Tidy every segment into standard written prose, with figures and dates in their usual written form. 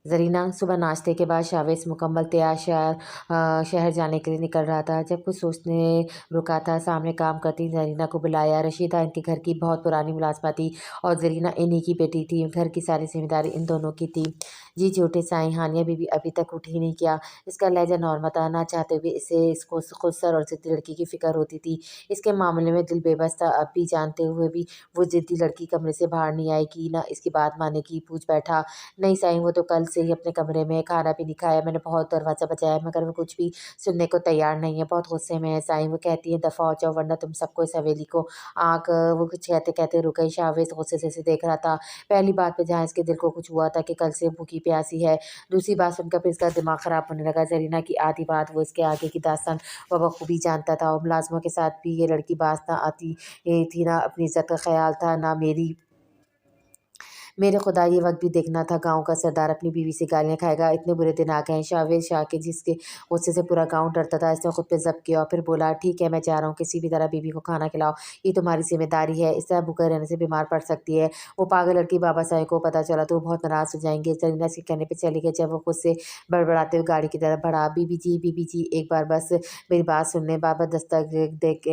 زرینہ صبح ناشتے کے بعد شاویز مکمل تیار شہر جانے کے لیے نکل رہا تھا جب کچھ سوچنے رکا تھا۔ سامنے کام کرتی زرینہ کو بلایا۔ رشیدہ ان کے گھر کی بہت پرانی ملازمہ تھی اور زرینہ انہی کی بیٹی تھی۔ گھر کی ساری ذمہ داری ان دونوں کی تھی۔ جی چھوٹے سائیں، ہانیہ بی بی ابھی تک اٹھی نہیں کیا۔ اس کا لہجہ نارمل تھا، نہ چاہتے ہوئے اسے اس کو خود سر اور ضدی لڑکی کی فکر ہوتی تھی۔ اس کے معاملے میں دل بے بس تھا۔ اب بھی جانتے ہوئے بھی وہ ضدی لڑکی کمرے سے باہر نہیں آئے گی، نہ اس کی بات مانے گی۔ پوچھ بیٹھا، نہیں سائیں، وہ تو کل سے ہی اپنے کمرے میں، کھانا بھی نہیں کھایا۔ میں نے بہت دروازہ بجایا مگر وہ کچھ بھی سننے کو تیار نہیں ہے۔ بہت غصے میں ہے سائیں، وہ کہتی ہیں دفعہ ہو جاؤ ورنہ تم سب کو اس حویلی کو آنکھ۔ وہ کچھ کہتے کہتے رک گئی۔ شاویز غصے سے اسے دیکھ رہا تھا۔ پہلی بات پہ جہاں اس کے دل کو کچھ ہوا تھا کہ کل سے بھوکی پیاسی ہے، دوسری بات سن کر پھر اس کا دماغ خراب ہونے لگا۔ زرینہ کی آدھی بات وہ اس کے آگے کی داستان وہ بخوبی جانتا تھا، اور ملازموں کے ساتھ بھی یہ لڑکی باز نہ آتی تھی، نہ اپنی عزت کا خیال تھا، نہ میرے خدا یہ وقت بھی دیکھنا تھا۔ گاؤں کا سردار اپنی بیوی سے گالیاں کھائے گا، اتنے برے دن آ گئے ہیں۔ شاویز شاہ کے جس کے غصے سے پورا گاؤں ڈرتا تھا، اس نے خود پہ ضبط کیا اور پھر بولا، ٹھیک ہے میں جا رہا ہوں، کسی بھی طرح بیوی کو کھانا کھلاؤ، یہ تمہاری ذمہ داری ہے، اس طرح بھوکے رہنے سے بیمار پڑ سکتی ہے۔ وہ پاگل لڑکی بابا سائیں کو پتہ چلا تو وہ بہت ناراض ہو جائیں گے۔ زرینہ اس کے کہنے پہ چلی گئی جب وہ خود سے بڑبڑاتے ہوئے گاڑی کی طرف بڑھا۔ بی بی جی ایک بار بس میری بات سن لیں۔ بابا دستک دیکھ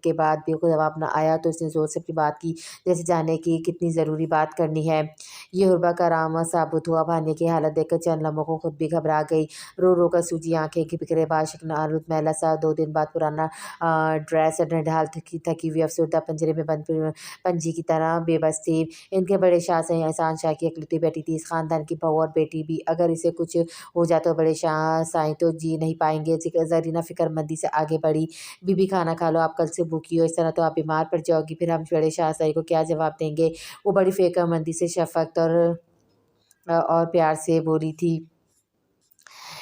کے بعد بھی جواب نہ آیا تو اس نے زور سے اپنی بات کی، جیسے جانے کی کتنی ضروری بات کرنی ہے۔ یہ حربہ کرامت ثابت ہوا۔ بھانیہ کی حالت دیکھ کر چند لمحوں کو خود بھی گھبرا گئی۔ رو رو کر سوجی آنکھیں، بکھرے بال، شکن آلود میلا سا 2 دن بعد پرانا ڈریس، نڈھال تھکی ہوئی افسردہ پنجرے میں بند پنجی کی طرح بے بس تھی۔ ان کے بڑے شاہ سائیں احسان شاہ کی اکلوتی بیٹی تھی، اس خاندان کی بہو اور بیٹی بھی، اگر اسے کچھ ہو جاتا تو بڑے شاہ سائیں تو جی نہیں پائیں گے۔ زرینہ فکر مندی سے آگے بڑھی، بی بی کھانا کھا لو، آپ کل سے بھوکی ہو، اس طرح تو آپ بیمار پڑ جاؤ گی، پھر ہم بڑے شاہ سائیں کو کیا جواب دیں گے؟ وہ بڑی فکر مندی سے شفقت اور پیار سے بولی تھی۔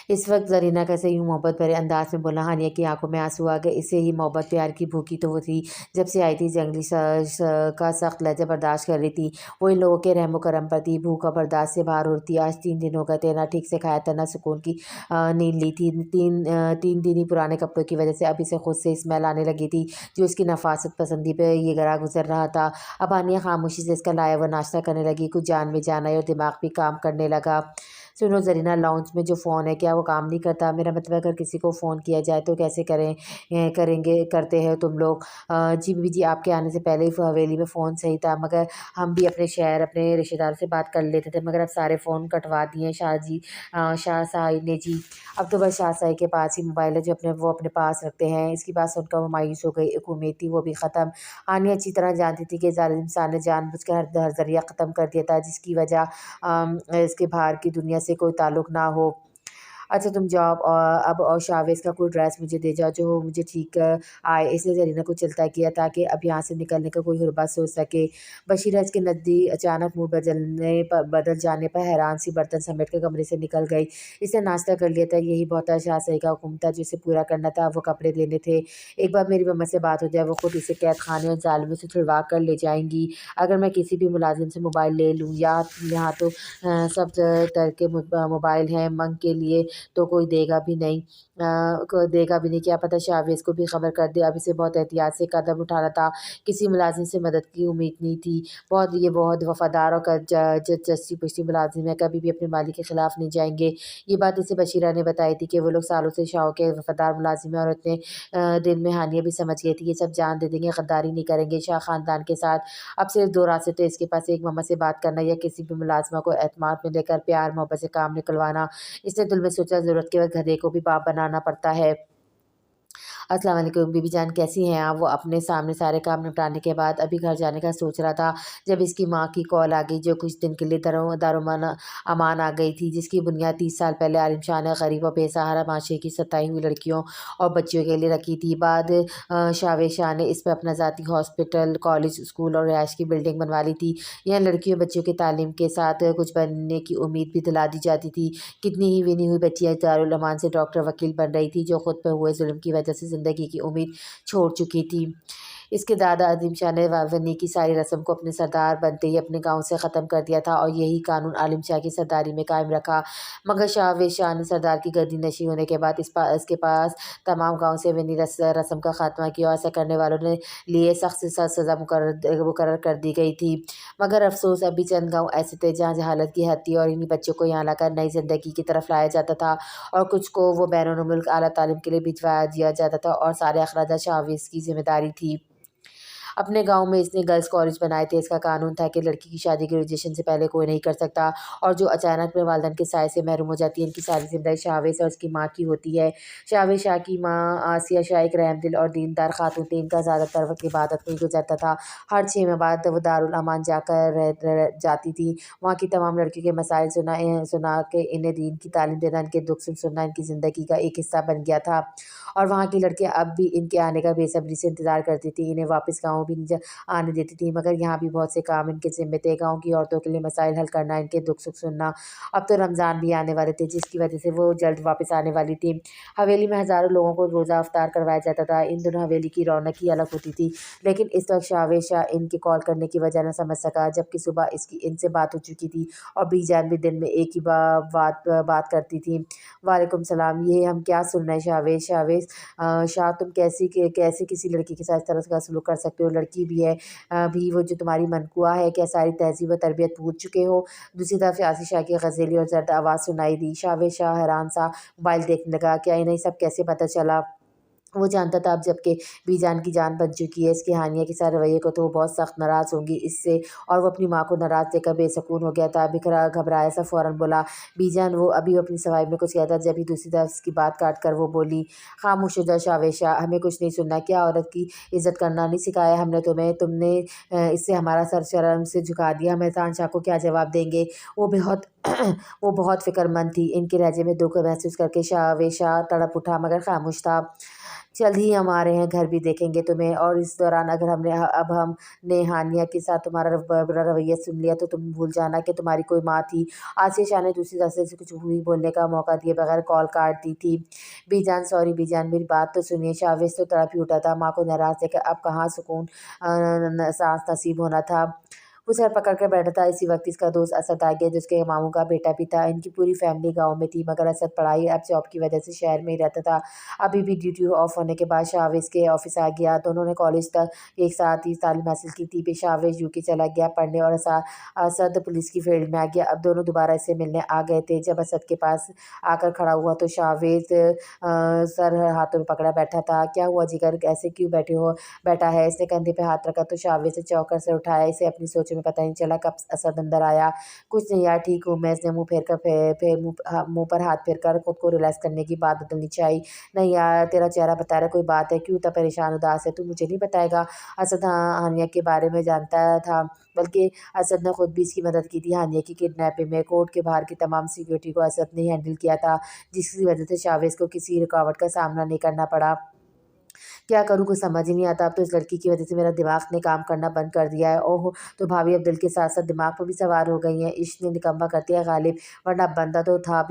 اس وقت زرینہ کیسے یوں محبت بھرے انداز میں بولا؟ ہانیہ کی آنکھوں میں آنسو آ گئے۔ اسے ہی محبت پیار کی بھوکی تو وہ تھی جب سے آئی تھی، جنگلی کا سخت لہجہ برداشت کر رہی تھی، وہ ان لوگوں کے رحم و کرم پر تھی۔ بھوک اور برداشت سے باہر اڑتی۔ آج 3 دن ہو گئے تھے، نہ ٹھیک سے کھایا تھا، نہ سکون کی نیند لی تھی۔ 3 دن ہی پرانے کپڑوں کی وجہ سے اب اسے خود سے اسمیل آنے لگی تھی جو اس کی نفاست پسندی پہ یہ گرا گزر رہا تھا۔ اب ہانیہ خاموشی سے اس کا لایا ہوا ناشتہ کرنے لگی، کچھ جان میں جان آئی اور دماغ بھی کام کرنے لگا۔ سنو زرینہ، لاؤنج میں جو فون ہے کیا وہ کام نہیں کرتا؟ میرا مطلب اگر کسی کو فون کیا جائے تو کیسے کرتے ہیں تم لوگ؟ جی بی بی جی، آپ کے آنے سے پہلے ہی حویلی میں فون صحیح تھا، مگر ہم بھی اپنے شہر اپنے رشتہ داروں سے بات کر لیتے تھے، مگر اب سارے فون کٹوا دیے شاہ سائیں نے جی۔ اب تو بس شاہ سائیں کے پاس ہی موبائل ہے جو وہ اپنے پاس رکھتے ہیں۔ اس کی بات سن کر وہ مایوس ہو گئی۔ ایک امید تھی وہ بھی ختم۔ ہانیہ اچھی طرح جانتی تھی کہ ظالم انسان نے جان بوجھ کر ہر ذریعہ ختم کر دیا تھا جس کی وجہ اس کے باہر کی دنیا سے کوئی تعلق نہ ہو۔ اچھا تم جاؤ اب، اور شاویز کا کوئی ڈریس مجھے دے جاؤ جو مجھے ٹھیک آئے۔ اس نے زرینہ کو چلتا کیا تاکہ اب یہاں سے نکلنے کا کوئی حربہ سوچ سکے۔ بشیرہ اس کے نزدیک اچانک موڈ بدل جانے پر حیران سی برتن سمیٹ کر کمرے سے نکل گئی۔ اس نے ناشتہ کر لیا تھا، یہی بہت تھا۔ شاہ سائیں کا حکم تھا جو اسے پورا کرنا تھا، وہ کپڑے دینے تھے۔ ایک بار میری مما سے بات ہو جائے، وہ خود اسے قید خانے اور ظالموں سے چھڑوا کر لے جائیں گی۔ اگر میں کسی بھی ملازم سے موبائل لے لوں، یہاں تو سب طرح کے موبائل ہیں، منگ کے لیے تو کوئی دے گا بھی نہیں، کیا پتہ شاویز کو بھی خبر کر دے۔ اب اسے بہت احتیاط سے قدم اٹھانا تھا، کسی ملازم سے مدد کی امید نہیں تھی۔ یہ بہت وفادار اور چستی پشتی ملازم ہے، کبھی بھی اپنے مالک کے خلاف نہیں جائیں گے۔ یہ بات اسے بشیرہ نے بتائی تھی کہ وہ لوگ سالوں سے شاہوں کے وفادار ملازم ہیں، اور اتنے دن میں ہانیہ بھی سمجھ گئی تھی یہ سب جان دے دیں گے، غداری نہیں کریں گے شاہ خاندان کے ساتھ۔ اب صرف 2 راستے تھے اس کے پاس، ایک مما سے بات کرنا یا کسی بھی ملازمہ کو اعتماد میں لے کر پیار محبت سے کام نکلوانا۔ اس نے دل میں سوچا، ضرورت کے وقت گدھے کو بھی باپ بنانا پڑتا ہے۔ السلام علیکم بی بی جان، کیسی ہیں آپ؟ وہ اپنے سامنے سارے کام نپٹانے کے بعد ابھی گھر جانے کا سوچ رہا تھا جب اس کی ماں کی کال آ گئی جو کچھ دن کے لیے دارامان امان آ گئی تھی، جس کی بنیاد 30 سال پہلے عالم شاہ نے غریب اور بے سہارا معاشرے کی ستائی ہوئی لڑکیوں اور بچیوں کے لیے رکھی تھی۔ بعد شاویز شاہ نے اس پر اپنا ذاتی ہاسپٹل، کالج، اسکول اور رہائش کی بلڈنگ بنوا لی تھی۔ یہاں لڑکیوں بچیوں کی تعلیم کے ساتھ کچھ بننے کی امید بھی دلا دی جاتی تھی۔ کتنی ہی ونی ہوئی بچیاں دارالامان سے ڈاکٹر، وکیل بن رہی تھی جو خود پہ ہوئے ظلم کی وجہ سے زندگی کی امید چھوڑ چکی تھی۔ इसके दादा अजीम शाह ने वनी की सारी रस्म को अपने सरदार बनते ही अपने गांव से ख़त्म कर दिया था और यही कानून आलिम शाह की सरदारी में कायम रखा। मगर शाहवेज शाह ने सरदार की गद्दी नशी होने के बाद इसके पास तमाम गांव से वनी रस्म का खात्मा किया और ऐसा करने वालों ने लिए सख्त से सख्त सज़ा मुकर्रर कर दी गई थी। मगर अफसोस अभी चंद गाँव ऐसे थे जहाँ जहालत की हद थी और इन्हीं बच्चों को यहाँ लाकर नई ज़िंदगी की तरफ लाया जाता था और कुछ को वो बैरून मुल्क आला तालीम के लिए भिजवा दिया जाता था और सारे अखराज शाहवेज की जिम्मेदारी थी। अपने गांव में इसने गर्ल्स कॉलेज बनाए थे। इसका कानून था कि लड़की की शादी ग्रेजुएशन से पहले कोई नहीं कर सकता और जो अचानक अपने वालिदैन के साए से महरूम हो जाती है, इनकी सारी जिम्मेदारी शाहवेज और उसकी माँ की होती है। शाहवेज शाह की माँ आसिया शाह एक रहमदिल और दीनदार खातून थी। इनका ज़्यादातर वक्त इबादत में ही गुजरता था। हर 6 माह बाद वो दारुल अमान जाकर जाती थी। वहाँ की तमाम लड़कियों के मसाइल सुना के इन्हें दीन की तालीम देना, इनके दुख सुख सुनना इनकी ज़िंदगी का एक हिस्सा बन गया था। और वहाँ की लड़कियाँ अब भी इनके आने का बेसब्री से इंतज़ार करती थी। इन्हें वापस गाँव भी नहीं आने देती थी, मगर यहाँ भी बहुत से काम इनके ज़िम्मे थे। गाँव की औरतों के लिए मसाइल हल करना, इनके दुख सुख सुनना। अब तो रमज़ान भी आने वाले थे, जिसकी वजह से वो जल्द वापस आने वाली थी। हवेली में हज़ारों लोगों को रोज़ा अफ्तार करवाया जाता था। इन दिनों हवेली की रौनक ही अलग होती थी। लेकिन इस वक्त शाहवेज शाह इनके कॉल करने की वजह न समझ सका, जबकि सुबह इसकी इनसे बात हो चुकी थी और बीजान भी दिन में एक ही बात करती थी। वालेकुम सलाम। ये हम क्या सुन रहे हैं शाहवेज? शाहवेज शाह, तुम कैसे किसी लड़की के साथ इस तरह का सलूक कर सकते हो? लड़की भी है, भी वो जो तुम्हारी मनकुआ है, क्या सारी तहज़ीब व तरबियत भूल चुके हो? दूसरी तरफ यासिर शाह की गज़ेली और ज़र्द आवाज़ सुनाई दी। शाहवेज शाह हैरान सा मोबाइल देखने लगा। क्या इन्हें सब कैसे पता चला? वो जानता था अब जबकि बीजान की जान बच चुकी है, इसकी हानिया के साथ रवैये को तो वो बहुत सख्त नाराज़ होंगी इससे, और वो अपनी माँ को नाराज़ देखकर बेसकून हो गया था। बिखरा घबराया सा फ़ौरन बोला, बीजान। वो अभी अपनी सवाई में कुछ कहता, जब ही दूसरी तरफ इसकी बात काट कर वो बोली, खामोश हो जा शाहवेज शाह, हमें कुछ नहीं सुनना। क्या औरत की इज़्ज़त करना नहीं सिखाया हमने तुम्हें? तुमने इससे हमारा सर शर्म से झुका दिया। हम एहसान शाह को क्या जवाब देंगे? वो बहुत वो बहुत फ़िक्रमंद थी। इनके लहजे में दुख महसूस करके शाहवेज शाह तड़प उठा, मगर खामोश था। जल्द ही हम आ रहे हैं, घर भी देखेंगे तुम्हें, और इस दौरान अगर हमने हानिया के साथ तुम्हारा बुरा रवैया सुन लिया तो तुम भूल जाना कि तुम्हारी कोई माँ थी। आसिया शाह ने दूसरी तरफ से कुछ हुई बोलने का मौका दिए बगैर कॉल काट दी थी। बीजान, सॉरी बीजान, मेरी बात तो सुनिए। शाहवेज तो तड़प ही उठा था। माँ को नाराज़ देकर अब कहाँ सुकून सांस नसीब होना था। वो सर पकड़ कर बैठा था। इसी वक्त इसका दोस्त असद आ गया, जिसके मामू का बेटा भी था। इनकी पूरी फैमिली गांव में थी, मगर असद पढ़ाई अब जॉब की वजह से शहर में ही रहता था। अभी भी ड्यूटी ऑफ होने के बाद शाहवेज के ऑफिस आ गया। दोनों ने कॉलेज तक एक साथ ही तालीम हासिल की थी। फिर शाहवेज यूके चला गया पढ़ने और असद पुलिस की फील्ड में आ गया। अब दोनों दोबारा इससे मिलने आ गए थे। जब असद के पास आकर खड़ा हुआ तो शाहवेज सर हाथों में पकड़ा बैठा था। क्या हुआ जिगर, ऐसे क्यों बैठा है? इसने कंधे पे हाथ रखा तो शाहवेज से चौंक कर सर उठाया। इसे अपनी सोच में पता नहीं चला कब असद अंदर आया। कुछ नहीं यार, ठीक हूँ मैं। इसने मुंह फेर कर फिर मुंह पर हाथ फेर कर खुद को रिलैक्स करने की बात बदलनी चाहिए। नहीं यार, तेरा चेहरा बता रहा, कोई बात है? क्यों इतना परेशान उदास है? तू मुझे नहीं बताएगा? असद हानिया के बारे में जानता था, बल्कि असद ने खुद भी इसकी मदद की थी हानिया की किडनैपिंग में। कोर्ट के बाहर की तमाम सिक्योरिटी को असद ने हैंडल किया था, जिसकी वजह से शाहवेज को किसी रुकावट का सामना नहीं करना पड़ा। क्या करूँ, कुछ समझ ही नहीं आता। अब तो इस लड़की की वजह से मेरा दिमाग ने काम करना बंद कर दिया है। ओह, तो भाभी अब दिल के साथ साथ दिमाग पर भी सवार हो गई हैं। इश्क ने निकम्मा कर दिया गालिब, वरना बंदा तो था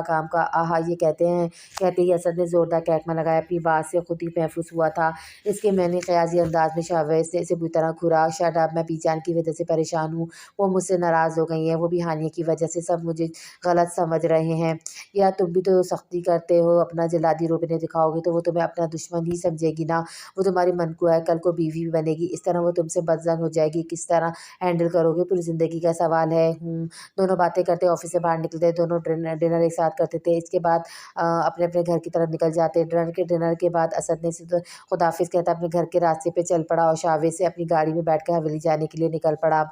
काम का। आहा, ये कहते ही असद ने जोरदार कैकमा लगाया। अपनी बात से खुद ही महफूज हुआ था। इसके मैंने क़यासी अंदाज में शाहवेज ने इसे बुरी तरह घूरा। शट अप, मैं बीजान की वजह से परेशान हूँ। वो मुझसे नाराज़ हो गई हैं, वो भी हानिया की वजह से। सब मुझे गलत समझ रहे हैं। या तुम भी तो सख्ती करते हो, अपना जलादी रूप इन्हें दिखाओगे तो वो तुम्हें अपना दुश्मन ही समझेगी ना। वो तुम्हारी मनकुआ है, कल को बीवी भी बनेगी। इस तरह वो तुमसे बदजन हो जाएगी। किस तरह हैंडल करोगे? पूरी ज़िंदगी का सवाल है। दोनों बातें करते ऑफिस से बाहर निकलते, दोनों डिनर एक साथ करते थे। इसके बाद अपने अपने घर की तरफ निकल जाते। डिनर के बाद असद ने सिर्फ खुदाफिज कहता अपने घर के रास्ते पे चल पड़ा और शाहवेज से अपनी गाड़ी में बैठकर हवेली जाने के लिए निकल पड़ा।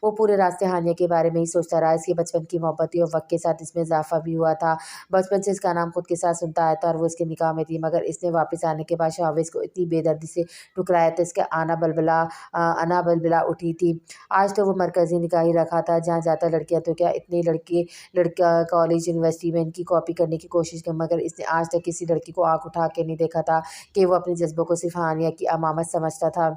वो पूरे रास्ते हानिया के बारे में ही सोचता रहा। इसकी बचपन की मोहब्बत थी और वक्त के साथ इसमें इजाफा भी हुआ था। बचपन से इसका नाम खुद के साथ सुनता आया था और वो इसके निकाह में थी, मगर इसने वापस आने के बाद शाहवेज को इतनी बेदर्दी से ठुकराया तो इसके अना बलबला उठी थी। आज तो वो मरकज़ी निकाह ही रखा था, जहाँ जाता लड़कियाँ तो क्या, इतनी लड़का कॉलेज यूनिवर्सिटी में इनकी कॉपी करने की कोशिश की, मगर इसने आज तक किसी लड़की को आँख उठा के नहीं देखा था कि वो अपने जज्बों को सिर्फ हानिया की अमामत समझता था।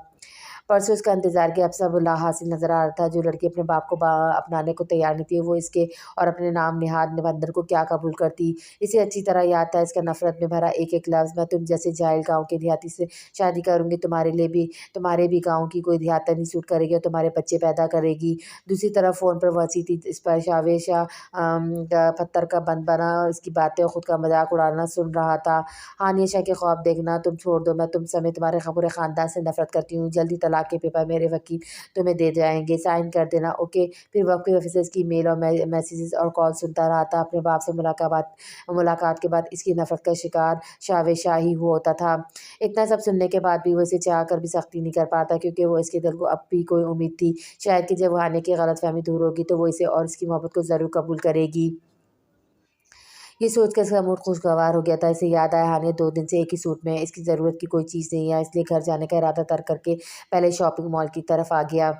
परसों इसका इंतज़ार किया, अब सब लाहासिल नज़र आ रहा था। जो लड़की अपने बाप को अपनाने को तैयार नहीं थी, वो इसके और अपने नाम निहाद निबंधन को क्या कबूल करती। इसे अच्छी तरह याद था इसका नफ़रत में भरा एक-एक लफ्ज़, मैं तुम जैसे जाहिल गाँव के देहाती से शादी करूँगी, तुम्हारे भी गाँव की कोई देहातन नहीं सूट करेगी और तुम्हारे बच्चे पैदा करेगी। दूसरी तरफ फ़ोन पर वसी थी, इस पर शावेश पत्थर का बंद बना इसकी बातें और ख़ुद का मज़ाक उड़ाना सुन रहा था। हानिया शाह के ख्वाब देखना, तुम छोड़ दो, मैं तुम समेत तुम्हारे पूरे ख़ानदान से नफ़रत करती हूँ। जल्दी तलाक के पेपर मेरे वकील तुम्हें दे जाएँगे, साइन कर देना, ओके। फिर वक़्त की वजह से इसकी मेल और मैसेजेस और कॉल सुनता रहा था। अपने बाप से मुलाकात के बाद इसकी नफ़रत का शिकार शावेश शाह ही हुआ होता था। इतना सब सुनने के बाद भी वो इसे चाह कर भी सख्ती नहीं कर पाता, क्योंकि वो इसके दिल को अब भी कोई उम्मीद थी, शायद कि जब हानिया की गलतफ़हमी दूर होगी तो वो इसे और इसकी मोहब्बत को ज़रूर कबूल करेगी। ये सोचकर इसका मूड खुशगवार हो गया था। इसे याद आया हानिया 2 दिन से एक ही सूट में है, इसकी ज़रूरत की कोई चीज़ नहीं है, इसलिए घर जाने का इरादा तर्क करके पहले शॉपिंग मॉल की तरफ आ गया।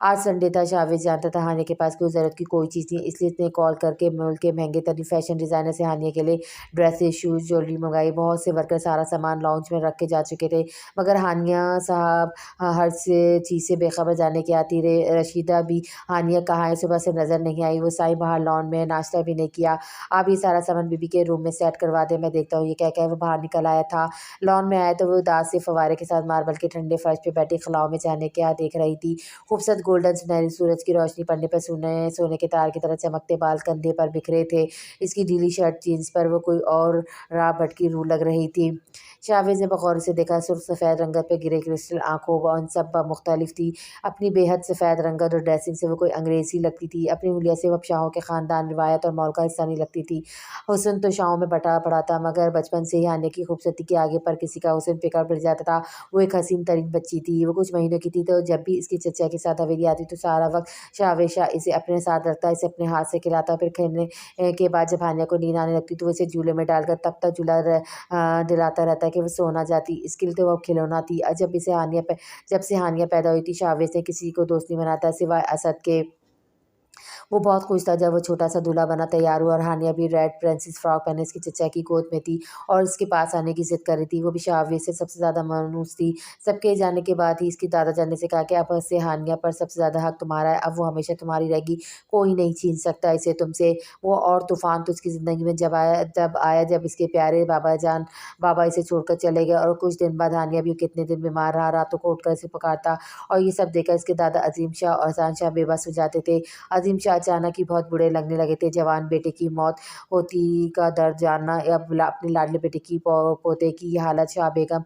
आज संडे था, शावेज जानता था हानिया के पास कोई ज़रूरत की कोई चीज़ नहीं, इसलिए इसने कॉल करके मॉल के महंगे तरीन फैशन डिज़ाइनर से हानिया के लिए ड्रेसेस, शूज़, ज्वेलरी मंगाई। बहुत से वर्कर सारा सामान लॉन्च में रख के जा चुके थे, मगर हानिया साहब हर चीज़ से बेखबर जाने की आती रही। रशीदा भी हानिया कहाँ है, सुबह से नज़र नहीं आई। वो साईं बाहर लॉन में नाश्ता भी नहीं किया। आप ये सारा सामान बीबी के रूम में सेट करवा दे, मैं देखता हूँ। ये कह वो बाहर निकल आया था। लॉन में आया तो वो उदास से फव्वारे के साथ मार्बल के ठंडे फर्श पे बैठी खलाओं में जाने क्या देख रही थी। खूबसूरत गोल्डन सुनहरी सूरज की रोशनी पड़ने पर सोने के तार की तरह चमकते बाल कंधे पर बिखरे थे। इसकी ढीली शर्ट जीन्स पर वो कोई और राह भटकी रूह लग रही थी। शावेज़ ने बगौर से देखा, सुर्ख सफ़ेद रंगत पे गिरे क्रिस्टल आँखों व सब मुख्तलिफ थी। अपनी बेहद सफ़ेद रंगत और ड्रेसिंग से वो कोई अंग्रेज़ी लगती थी। अपनी हुलिया से वो शाहों के ख़ानदान, रिवायत और मौल का हिस्सा नहीं लगती थी। हुस्न तो शाहों में बटा पड़ा था, मगर बचपन से ही आने की खूबसूरती के आगे पर किसी का हुस्न फीका पड़ जाता था। वो एक हसीन तरीन बच्ची थी। वो कुछ महीनों की थी, तो जब भी इसकी चचा के साथ हवेली आती तो सारा वक्त शावेज शाह इसे अपने साथ रखता, इसे अपने हाथ से खिलाता। फिर खेलने के बाद जब हानिया को नींद आने लगती तो वो इसे झूले में डालकर तब तक दिलाता रहता कि वो सो ना जाती। इसके लिए तो वो खिलौना थी। जब से हानिया पैदा हुई थी, शावेज ने किसी को दोस्त नहीं बनाता सिवाय असद के। वो बहुत खुश था जब वो छोटा-सा दूल्हा बना तैयार हुआ और हानिया भी रेड प्रिंसेस फ्रॉक पहने इसके चचा की गोद में थी और इसके पास आने की ज़िद कर रही थी। वो भी शावेज़ से सबसे ज़्यादा मायूस थी। सबके जाने के बाद ही इसके दादा जान ने से कहा कि अब से हानिया पर सबसे ज़्यादा हक तुम्हारा है, अब वो हमेशा तुम्हारी रहेगी, कोई नहीं छीन सकता इसे तुमसे। वो और तूफ़ान तो इसकी ज़िंदगी में जब इसके प्यारे बाबा इसे छोड़कर चले गए और कुछ दिन बाद हानिया भी कितने दिन बीमार रहा, रातों को उठकर इसे पुकारता और ये सब देखकर इसके दादा अज़ीम शाह और एहसान शाह बेबस हो जाते थे। अज़ीम शाह अचानक ही बहुत बुरे लगने लगे थे। जवान बेटे की मौत होती का दर्द जानना या अपने लाडले बेटे की पोते की ये हालत, शाह बेगम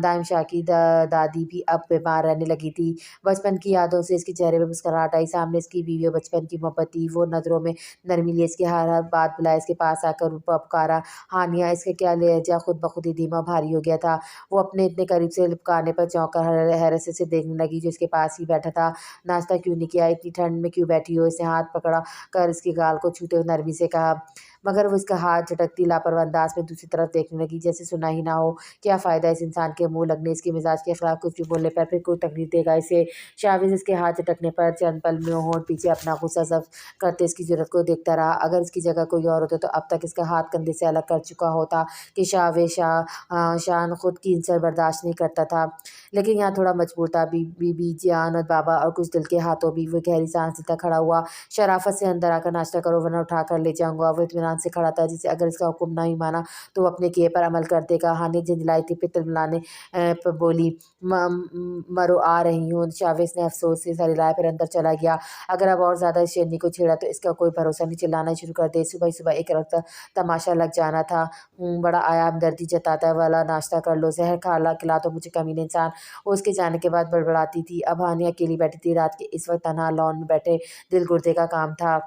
दाइम शाह की दादी भी अब बीमार रहने लगी थी। बचपन की यादों से इसके चेहरे पे मुस्कुराहट आई। सामने इसकी बीवी और बचपन की मोहब्बत थी। वो नज़रों में नरमी लिए इसकी हर हर बात बुलाया, इसके पास आकर पुकारा हानिया। इसका क्या लहजा खुद ब खुद ही धीमा भारी हो गया था। वो अपने इतने करीब से लिपकाने पर चौंक कर हैरत से देखने लगी जो इसके पास ही बैठा था। नाश्ता क्यों नहीं किया, इतनी ठंड में क्यों बैठी हो? इसने हाथ पकड़ा कर इसके गाल को छूते हुए नरमी से कहा, मगर वो इसका हाथ झटकती लापरवाह अंदाज में दूसरी तरफ देखने लगी, जैसे सुना ही ना हो। क्या फ़ायदा इस इंसान के मुँह लगने, इसके मिजाज के खिलाफ कुछ भी बोलने पर, फिर कोई तकलीफ देगा इसे। शाविज़ इसके हाथ झटकने पर चंद पल में होंठ पीछे अपना गुस्सा ज़ब्त करते इसकी ज़रूरत को देखता रहा। अगर इसकी जगह कोई और होता तो अब तक इसका हाथ कंधे से अलग कर चुका होता कि शान खुद की इंसल्ट बर्दाश्त नहीं करता था। लेकिन यहाँ थोड़ा मजबूर था। बीबी जान और बाबा और कुछ दिल के हाथों भी वो गहरी सांस लेता खड़ा हुआ। शराफत से अंदर आकर नाश्ता करो वरना उठा कर ले जाऊँगा। वो इत्मीनान से खड़ा था, जिसे अगर इसका हुक्म नहीं माना तो वो अपने किए पर अमल कर देगा। हानिया झिंझलाई थी, फिर तिलमिलाने पर बोली, मरो आ रही हूँ। शावेज़ ने अफसोस से सर हिलाया, फिर अंदर चला गया। अगर अब और ज़्यादा इस शेरनी को छेड़ा तो इसका कोई भरोसा नहीं, चिल्लाना शुरू कर दे। सुबह ही सुबह एक रक्त तमाशा लग जाना था। बड़ा आया हमदर्दी जताता है वाला, नाश्ता कर लो, ज़हर खिला तो मुझे कमीने इंसान। वो उसके जाने के बाद बड़बड़ाती थी। अब हानिया अकेली बैठी थी। रात के इस वक्त तन्हा लॉन में बैठे दिल गुर्दे का काम था।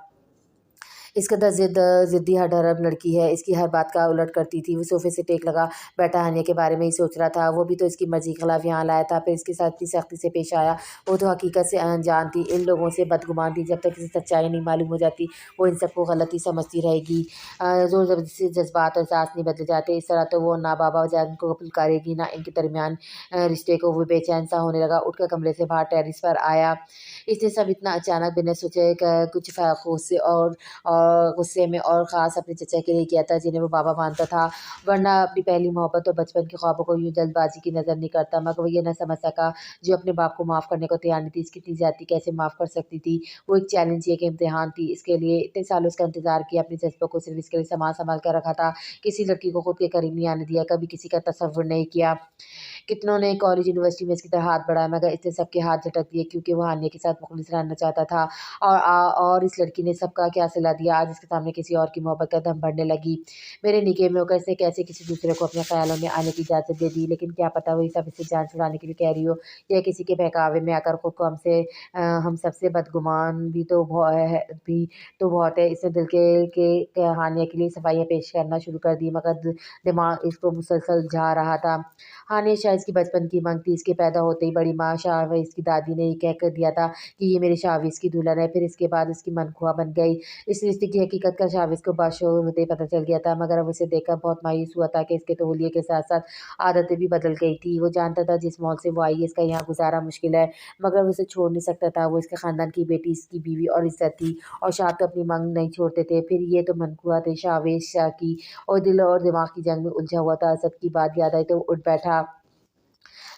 इस कदर ज़िद्दी हठधर्म लड़की है, इसकी हर बात का उलट करती थी। वो सोफ़े से टेक लगा बैठा हानिया के बारे में ही सोच रहा था। वो भी तो इसकी मर्ज़ी के खिलाफ़ यहाँ लाया था, फिर इसके साथ इतनी सख्ती से पेश आया। वो तो हकीकत से अनजान थी, इन लोगों से बदगुमान थी। जब तक इसे सच्चाई नहीं मालूम हो जाती वो इन सबको गलत ही समझती रहेगी। ज़ोर ज़बरदस्ती से जज्बात और एहसास नहीं बदले जाते। इस तरह तो वो ना बाबा जान को कबूल करेगी ना इनके दरमियान रिश्ते को। वो बेचैन सा होने लगा, उठकर कमरे से बाहर टेरेस पर आया। इसने सब इतना अचानक बिना सोचे कुछ खुद से और और गुस्से में, और ख़ास अपने चचा के लिए किया था जिन्हें वो बाबा मानता था, वरना अपनी पहली मोहब्बत और बचपन के ख्वाबों को यूँ जल्दबाजी की नज़र नहीं करता। मगर वो ये न समझ सका, जो अपने बाप को माफ़ करने को तैयार नहीं थी, इसकी इतनी ज़्यादती कैसे माफ़ कर सकती थी। वो एक चैलेंज एक इम्तिहान थी, इसके लिए इतने सालों उसका इंतज़ार किया, अपने जज़्बों को सिर्फ़ इसके लिए सँभाल-सँभाल कर रखा था। किसी लड़की को खुद के करीब नहीं आने दिया, कभी किसी का तसव्वुर नहीं किया। कितनों ने कॉलेज यूनिवर्सिटी में इसकी तरफ हाथ बढ़ाया, मगर इसने सबके हाथ झटक दिए, क्योंकि वो हानिया के साथ मुखलिस रहना चाहता था। और इस लड़की ने सबका क्या सिला दिया, आज इसके सामने किसी और की मोहब्बत का दम बढ़ने लगी। मेरे निके में होकर इसने कैसे किसी दूसरे को अपने ख़्यालों में आने की इजाज़त दे दी, लेकिन क्या पता वो ये सब इससे जान छुड़ाने के लिए कह रही हो, या किसी के बहकावे में आकर खुद को हम सबसे बदगुमान भी तो बहुत है। इसने दिल के हानिया के लिए सफाइयाँ पेश करना शुरू कर दी, मगर दिमाग इसको मुसलसल झा रहा था। हानिया शायद इसकी बचपन की माँग थी। इसके पैदा होते ही बड़ी माँ शाहवेज़ की दादी ने ये कह कर दिया था कि ये मेरे शाहवेज़ की दुल्हन है। फिर इसके बाद इसकी मनख़ुआ बन गई। इस रिश्ते की हकीकत का शाहवेज़ को बाशऊर होते ही पता चल गया था, मगर अब उसे देखकर बहुत मायूस हुआ था कि इसके तौलिए के साथ-साथ आदतें भी बदल गई थी। वो जानता था जिस माहौल से वो आई है, इसका यहाँ गुज़ारा मुश्किल है, मगर वो उसे छोड़ नहीं सकता था। वो इसके ख़ानदान की बेटी, इसकी बीवी और इज़्ज़त थी, और शाह तो अपनी माँग नहीं छोड़ते थे। फिर ये तो मनख़ुआ थे शाहवेज़ शाह की, और दिल और दिमाग की जंग में उलझा हुआ था। सबकी बात याद आई तो उठ बैठा।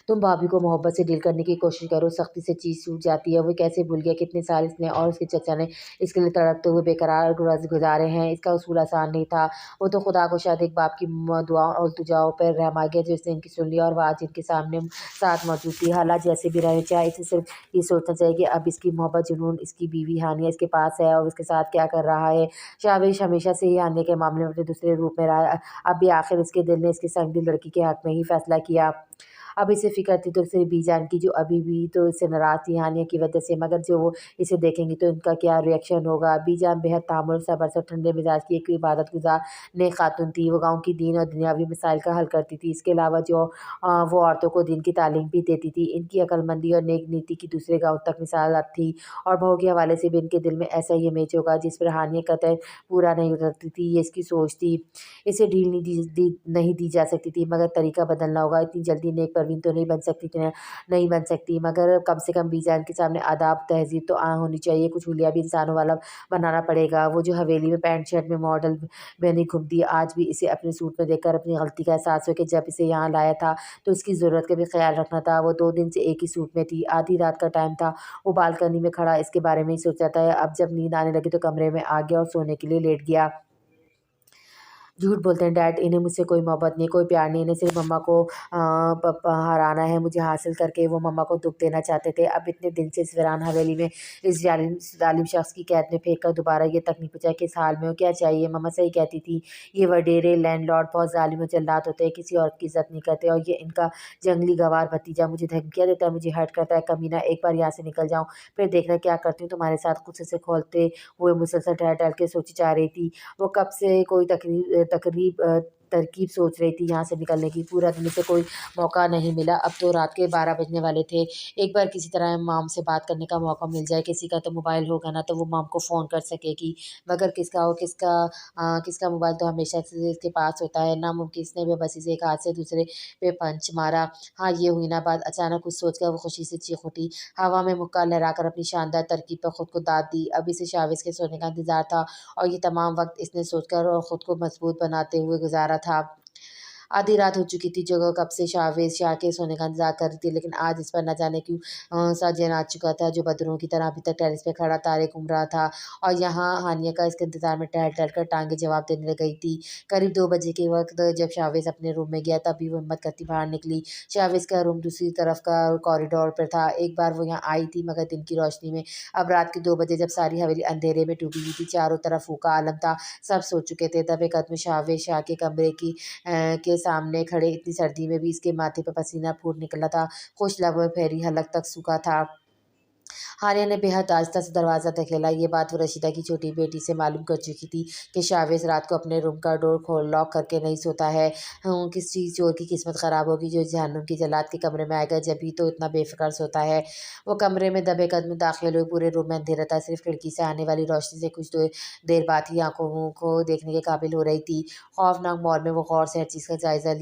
तुम भाभी को मोहब्बत से डील करने की कोशिश करो, सख्ती से चीज़ छूट जाती है। वो कैसे भूल गया, कितने साल इसने और उसके चचा ने इसके लिए तड़पते हुए बेकरार गुज़ारे हैं। इसका उसूल आसान नहीं था। वो तो खुदा को शायद एक बाप की दुआओं और इल्तिजाओं पर रहम आ गया, जो इसने इनकी सुन ली, और वो आज इनके सामने साथ मौजूद थी। हालात जैसे भी रहे, चाहे इसे सिर्फ ये सोचना चाहिए कि अब इसकी मोहब्बत जुनून इसकी बीवी हानिया इसके पास है, और उसके साथ क्या कर रहा है। शावेश हमेशा से ही हानिया के मामले में अपने दूसरे रूप में रहा है। अब भी आखिर इसके दिल ने इसकी संगदिल लड़की के हक़ में ही फ़ैसला किया। अब इसे फ़िक्र थी तो सिर्फ़ बीजान की, जो अभी भी तो इससे नाराज़ थी हानिया की वजह से, मगर जो वो इसे देखेंगी तो उनका क्या रिएक्शन होगा। बीजान बेहद तहम्मुल, सब्र से ठंडे मिजाज की एक इबादतगुज़ार नेक खातून थी। वो गाँव की दीन और दुनियावी मसाइल का हल करती थी। इसके अलावा वो औरतों को दीन की तालीम भी देती थी। इनकी अक्लमंदी और नेक नीति की दूसरे गाँव तक मिसालात थी, और बहू के हवाले से भी इनके दिल में ऐसा ही इमेज होगा जिस पर हानिया कतई पूरा नहीं उतरती थी। ये इसकी सोच थी। इसे ढील नहीं दी जा सकती थी, मगर तरीका बदलना होगा। इतनी जल्दी नेक परवीन तो नहीं बन सकती, मगर कम से कम बीजान के सामने आदाब तहज़ीब तो होनी चाहिए। कुछ हुलिया भी इंसानों वाला बनाना पड़ेगा। वो जो हवेली में पैंट शर्ट में मॉडल बनी घूमती है, आज भी इसे अपने सूट में देखकर अपनी गलती का एहसास हो कि जब इसे यहाँ लाया था तो इसकी ज़रूरत का भी ख्याल रखना था। वो 2 दिन से एक ही सूट में थी। आधी रात का टाइम था। वो बालकनी में खड़ा इसके बारे में ही सोच रहा था। अब जब नींद आने लगी तो कमरे में आ गया और सोने के लिए लेट गया। झूठ बोलते हैं डैड, इन्हें मुझसे कोई मोहब्बत नहीं, कोई प्यार नहीं, इन्हें सिर्फ मम्मा को हराना है। मुझे हासिल करके वो मम्मा को दुख देना चाहते थे। अब इतने दिन से इस वीरान हवेली में इस जालिम शख्स की कैद में फेंक कर दोबारा ये तक नहीं पूछा कि इस हाल में हो, क्या चाहिए। मम्मा सही कहती थी, ये वडेरे लैंडलॉर्ड बहुत जालिम और जल्लाद होते हैं, किसी औरत की इज्जत नहीं करते, और ये इनका जंगली गवार भतीजा मुझे धमकियाँ देता है, मुझे हर्ट करता है। कमीना, एक बार यहाँ से निकल जाऊँ, फिर देखना क्या करती हूँ तुम्हारे साथ। कुछ से खोलते हुए मुसलसल टहल टहल के सोची जा रही थी। वो कब से कोई तरकीब सोच रही थी यहाँ से निकलने की। पूरा दिन से कोई मौका नहीं मिला। अब तो रात के 12 बजने वाले थे। एक बार किसी तरह मॉम से बात करने का मौका मिल जाए, किसी का तो मोबाइल होगा ना, तो वो मॉम को फ़ोन कर सकेगी। मगर किसका हो, किसका मोबाइल तो हमेशा से इसके पास होता है। नामुमकिन, इसने बेबसी से एक हाथ से दूसरे पे पंच मारा। हाँ, ये हुई ना बात। अचानक कुछ सोचकर वो खुशी से चीख उठी। हवा में मुक्का लहराकर अपनी शानदार तरकीब पर खुद को दाद दी। अब इसे शावेज़ के सोने का इंतज़ार था, और ये तमाम वक़्त इसने सोचकर और खुद को मजबूत बनाते हुए गुज़ारा था। आधी रात हो चुकी थी, जो कब से शावेज़ शाह के सोने का इंतज़ार कर रही थी, लेकिन आज इस पर न जाने क्यों सा चैन आ चुका था, जो बदरों की तरह अभी तक टेरेस पे खड़ा तारे घूम रहा था, और यहाँ हानिया का इसके इंतज़ार में टहल-टहल कर टाँगें जवाब देने लग गई थी। करीब 2 बजे के वक़्त जब शावेज़ अपने रूम में गया, तभी वो हिम्मत करती बाहर निकली। शावेज़ का रूम दूसरी तरफ का कॉरिडोर पर था। एक बार वो यहाँ आई थी, मगर दिन की रोशनी में। अब रात के 2 बजे, जब सारी हवेली अंधेरे में डूबी हुई थी, चारों तरफ फूका आलम था। सब सो चुके थे। दबे-कदम शावेज़ शाह के कमरे के सामने खड़े, इतनी सर्दी में भी इसके माथे पे पसीना फूट निकला था। खुश लबों फेरी हलक तक सूखा था। हानिया ने बेहद आहिस्ता से दरवाज़ा धकेला। ये बात वो रशीदा की छोटी बेटी से मालूम कर चुकी थी कि शावेज़ रात को अपने रूम का डोर लॉक करके नहीं सोता है। किसी चोर की किस्मत ख़राब होगी जो जहन्नुम की जल्लाद के कमरे में आएगा, जब ही तो इतना बेफ़िक्र सोता है। वो कमरे में दबे कदम दाखिल हुए। पूरे रूम में अंधेरा था। सिर्फ़ खिड़की से आने वाली रोशनी से कुछ देर बाद ही आँखों को देखने के काबिल हो रही थी। खौफनाक माहौल में वो गौर से हर चीज़ का जायज़ा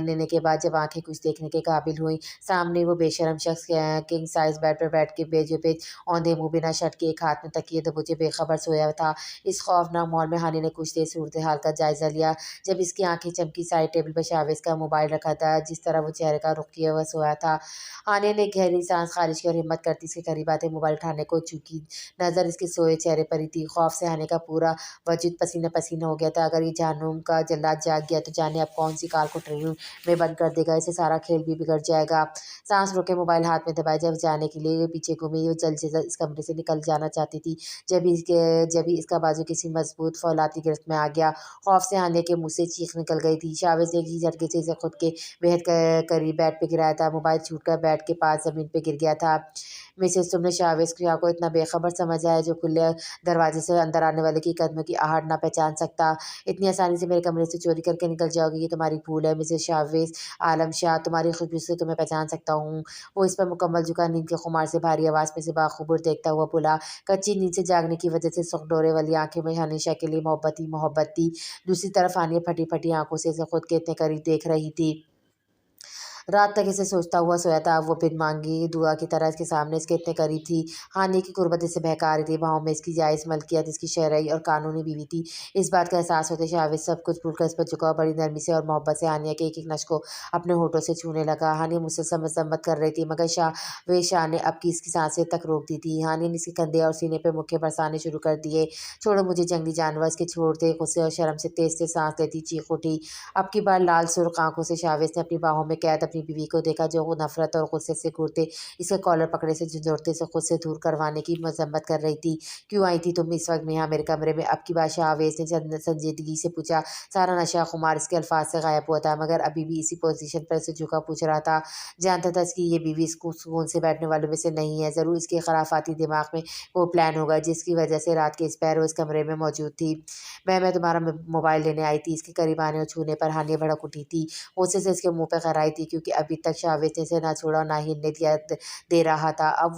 लेने के बाद जब आँखें कुछ देखने के काबिल हुईं, सामने वो बेशर्म शख्स किंग साइज़ बेड पर बैठ के पे औंधे मुँह बिना शर्ट के एक हाथ में तकिए दबोचे बेखबर सोया था। इस खौफनाक माहौल में हानि ने कुछ देर सूरत हाल का जायजा लिया। जब इसकी आंखें चमकी, साइड टेबल पर शावेज का मोबाइल रखा था, जिस तरह वो चेहरे का रुख किया हुआ सोया था। हानिया ने गहरी सांस खारिज की और हिम्मत करती इसके करीब आते मोबाइल उठाने को झुकी। नजर इसके सोए चेहरे पर ही थी। खौफ से हानिया का पूरा वजूद पसीने पसीने हो गया था। अगर ये जहन्नुम का जल्लाद जाग गया तो जाने अब कौन सी काल कोठरी में बंद कर देगा। इससे सारा खेल भी बिगड़ जाएगा। सांस रोके मोबाइल हाथ में दबाए जब जाने के लिए पीछे घूमी। वो जल्द से जल्द इस कमरे से निकल जाना चाहती थी। जब ही इसका बाजू किसी मजबूत फौलादी गिरफ्त में आ गया। खौफ से हानिया के मुंह से चीख निकल गई थी। शावेज ने एक झटके से इसे खुद के बेहद करीब बेड पे गिराया था। मोबाइल छूटकर बेड के पास जमीन पे गिर गया था। मिसेस, तुमने शावेज को इतना बेखबर समझा है जो खुले दरवाजे से अंदर आने वाले की कदमों की आहट ना पहचान सकता। इतनी आसानी से मेरे कमरे से चोरी करके निकल जाओगी, ये तुम्हारी भूल है मिसेस शावेज। आलम शाह, तुम्हारी खुशबू से तुम्हें पहचान सकता हूँ। वो इस पर मुकम्मल झुका, नींद के खुमार से भारी आवाज़ में से बाखुबूर देखता हुआ बोला। कच्ची नींद से जागने की वजह से सुखडोरे वाली आंखें में हनीशा के लिए मोहब्बत थी। दूसरी तरफ हानिया फटी फटी आंखों से इसे खुद के इतने करीब देख रही थी। रात तक इसे सोचता हुआ सोया था। अब वो बिन मांगी दुआ की तरह इसके सामने इसके इतने करीब थी। हानि की कुर्बत इसे बहका रही थी। बाहों में इसकी जायज़ मलकियत, इसकी शरई और कानूनी बीवी थी। इस बात का एहसास होते शावेज सब कुछ भूलकर इस पर झुका और बड़ी नरमी से और मोहब्बत से हानिया के एक एक नश को अपने होठों से छूने लगा। हानिया मुझसे मजम्मत कर रही थी, मगर शाह ने अब की इसकी सांसें तक रोक दी थी। हानिया ने इसके कंधे और सीने पर मुक्के बरसाने शुरू कर दिए। छोड़ो मुझे जंगली जानवर, इसके छोड़ते गुस्से और शर्म से तेज से सांस लेती चीख उठी। अब की बार लाल सुर्ख आंखों से शावेज ने अपनी बाहों में कैद अपनी बीवी को देखा, जो वो नफरत और गुस्से से घूरते इसके कॉलर पकड़े से झंझोड़ते से खुद से दूर करवाने की मजम्मत कर रही थी। क्यों आई थी तुम इस वक्त यहाँ मेरे कमरे में? अब की बार शावेज ने संजीदगी से पूछा। सारा नशा खुमार इसके अल्फाज से गायब हुआ था, मगर अभी भी इसी पोजीशन पर इसे झुका पूछ रहा था। जानता था इसकी ये बीवी इसको सुकून से बैठने वालों में से नहीं है। जरूर इसके खराफाती दिमाग में वो प्लान होगा जिसकी वजह से रात के स्पैरो इस कमरे में मौजूद थी। मैं तुम्हारा मोबाइल लेने आई थी। इसके करीब आने और छूने पर हानिया भड़क उठी थी। गुस्से से इसके मुंह पे खराई थी, क्योंकि अभी तक शावेज ने इसे ना छोड़ा और ना ही हिलने दे रहा था। अब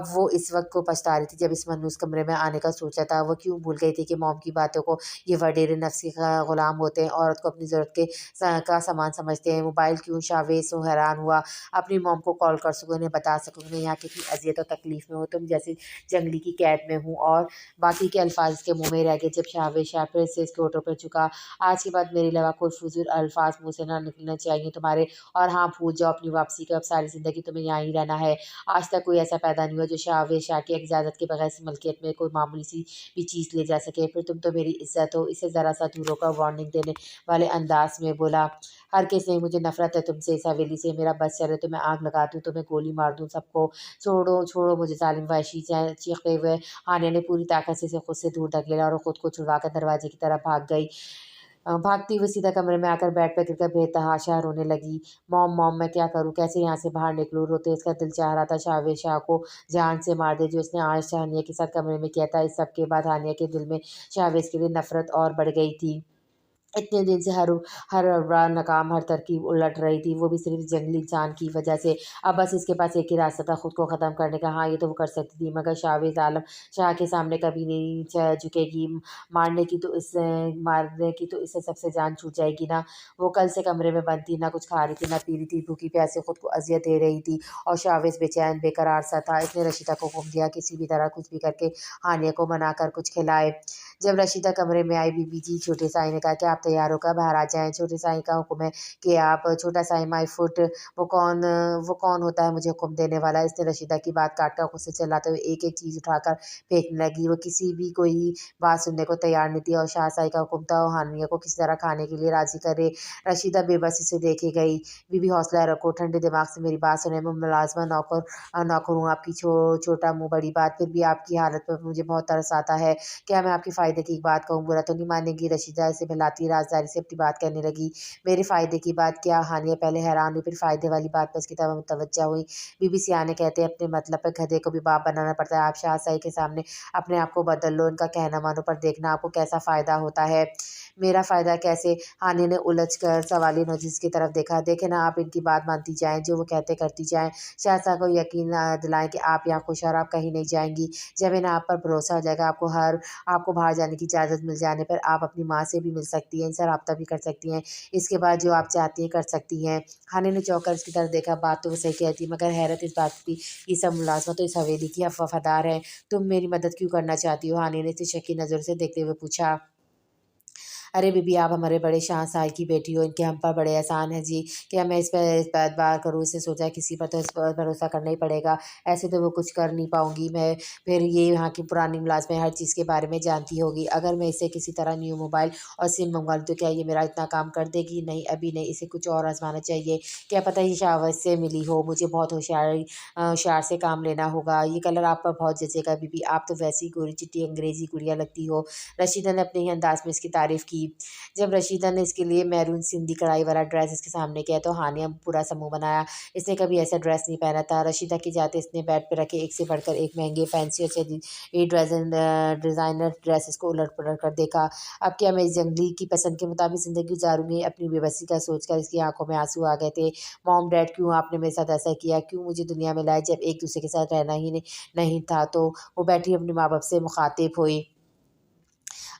वो इस वक्त को पछता रही थी जब इस मनहूस कमरे में आने का सोचा था। वो क्यों भूल गई थी कि मॉम की बातों को ये वडेरे नफ्सी का गुलाम होते हैं, औरत को अपनी ज़रूरत का सामान समझते हैं। मोबाइल क्यों? शावेज से हैरान हुआ। अपनी मॉम को कॉल कर सकूँ, उन्हें बता सकूँ मैं यहाँ कितनी अजियत और तकलीफ में हूँ, तुम जैसे जंगली की कैद में हूँ। और बाकी के अल्फाज इसके मुँह में रह गए जब शाह फिर से इसके होठों पर चुका। आज के बाद मेरे अलावा कोई फजूल अल्फाज मुँह से ना निकलना चाहिए तुम्हारे। और हाँ, भूल जाओ अपनी वापसी का, अब सारी ज़िंदगी तुम्हें यहाँ ही रहना है। आज तक कोई ऐसा पैदा नहीं हुआ जो शाह की इजाज़त के बगैर इस मलकियत में कोई मामूली सी भी चीज़ ले जा सके। फिर तुम तो मेरी इज्जत हो। इसे ज़रा सा दूर होकर वार्निंग देने वाले अंदाज में बोला। हर किस नहीं, मुझे नफरत है तुमसे, इस हवेली से। मेरा बस चले तो मैं आग लगा दूँ, तुम्हें गोली मार दूँ सबको। छोड़ो छोड़ो मुझे जालिम वहशी, चीखते हुए हानिया ने पूरी ताकत से इसे खुद से दूर धकेला और खुद को छुड़वाकर दरवाजे की तरफ भाग गई। भागती हुई सीधा कमरे में आकर बेड पर गिरकर बेतहाशा रोने लगी। मॉम मॉम, मैं क्या करूँ, कैसे यहाँ से बाहर निकलूँ? रोते इसका दिल चाह रहा था शावेज शाह को जान से मार दे, जो इसने आज हानिया के साथ कमरे में किया था। इस सब के बाद हानिया के दिल में शावेज के लिए नफरत और बढ़ गई थी। इतने दिन से हर बार नाकाम, हर तरकीब उलट रही थी, वो भी सिर्फ जंगली इंसान की वजह से। अब बस इसके पास एक ही रास्ता था, खुद को ख़त्म करने का। हाँ, ये तो वो कर सकती थी, मगर शावेज आलम शाह के सामने कभी नहीं झुकेगी। मारने की तो इससे सबसे जान छूट जाएगी ना। वो कल से कमरे में बंद थी, ना कुछ खा रही थी, ना पी रही थी, भूखी प्यासे खुद को अजियत दे रही थी। और शावेज बेचैन बेकरार सा था। इसने रशीदा को हुक्म दिया किसी भी तरह कुछ भी करके हानिया को मनाकर कुछ खिलाए। जब रशीदा कमरे में आई, बीबी जी, छोटे साई ने कहा कि आप तैयार होकर बाहर आ जाएं। छोटे साई का हुक्म है कि आप। छोटा साई माई फुट, वो कौन होता है मुझे हुक्म देने वाला? इसने रशीदा की बात काटकर गुस्से चिल्लाते हुए एक एक चीज़ उठाकर फेंकने लगी। वो किसी भी कोई बात सुनने को तैयार नहीं थी और शाह साई का हुक्म था हानिया को किसी तरह खाने के लिए राजी करे। रशीदा बेबसी से देखे गई। बीबी, हौसला रखो, ठंडे दिमाग से मेरी बात सुने। मैं मुलाजमा नौकर हूँ आपकी। छोटा मुँह बड़ी बात। फिर भी आपकी हालत पर मुझे बहुत तरस आता है। क्या मैं आपके फ़ायदे की एक बात कहूँ, बुरा तो नहीं मानेंगी? रशीदा इसे बहलाती राजदारी से अपनी बात कहने लगी। मेरे फ़ायदे की बात क्या? हानिया पहले हैरान हुई, फिर फ़ायदे वाली बात पर इसकी तरफ मुतवज्जा हुई। बीबी, सियाने कहते हैं अपने मतलब पर गधे को भी बाप बनाना पड़ता है। आप शाह साई के सामने अपने आप को बदल लो, इनका कहना मानो, पर देखना आपको कैसा फ़ायदा होता है। मेरा फ़ायदा कैसे? हानि ने उलझ कर सवाली नोटिस की तरफ देखा। देखें ना, आप इनकी बात मानती जाएँ, जो वो कहते करती जाएँ। शाहज़ादा को यकीन दिलाएँ कि आप यहाँ खुश हैं और आप कहीं नहीं जाएँगी। जब इन्हें आप पर भरोसा हो जाएगा, आपको बाहर जाने की इजाज़त मिल जाने पर आप अपनी माँ से भी मिल सकती हैं, इनसे राब्ता भी कर सकती हैं। इसके बाद जो आप चाहती हैं कर सकती हैं। हानि ने चौंक कर उसकी तरफ देखा। बात तो वो सही कहती, मगर हैरत इस बात की, ये सब मुलाज़िम तो इस हवेली की वफ़ादार हैं। तुम मेरी मदद क्यों करना चाहती हो? हानि ने उसे शक की नज़रों से देखते हुए पूछा। अरे बीबी, आप हमारे बड़े शाह साहब की बेटी हो, इनके हम पर बड़े एहसान है जी। क्या मैं इस पर एतबार करूँ? इसने सोचा किसी पर तो इस पर भरोसा करना ही पड़ेगा। ऐसे तो वो कुछ कर नहीं पाऊँगी मैं। फिर ये यहाँ की पुरानी मुलाज़िम हर चीज़ के बारे में जानती होगी। अगर मैं इसे किसी तरह न्यू मोबाइल और सिम मंगवा लूँ तो क्या ये मेरा इतना काम कर देगी? नहीं, अभी नहीं, इसे कुछ और आज़माना चाहिए। क्या पता ये शावत से मिली हो, मुझे बहुत होशियार से काम लेना होगा। ये कलर आप पर बहुत जचेगा बीबी, आप तो वैसी गोरी चिट्टी अंग्रेज़ी गुड़िया लगती हो। रशीदा ने अपने ही अंदाज़ में इसकी तारीफ़ की। जब रशीदा ने इसके लिए मैरून सिंधी कढ़ाई वाला ड्रेस इसके सामने किया तो हानिया पूरा समूह बनाया। इसने कभी ऐसा ड्रेस नहीं पहना था। रशीदा की जाते इसने बेड पे रखे एक से बढ़कर एक महंगे फैंसी और ये डिज़ाइनर ड्रेसेस को उलट पलट कर देखा। अब क्या मैं इस जंगली की पसंद के मुताबिक ज़िंदगी गुजारूंगी? अपनी बेबसी का सोचकर इसकी आंखों में आंसू आ गए थे। मॉम डैड, क्यों आपने मेरे साथ ऐसा किया? क्यों मुझे दुनिया में लाया जब एक दूसरे के साथ रहना ही नहीं था? तो वो बैठी अपने माँ बाप से मुखातिब हुई।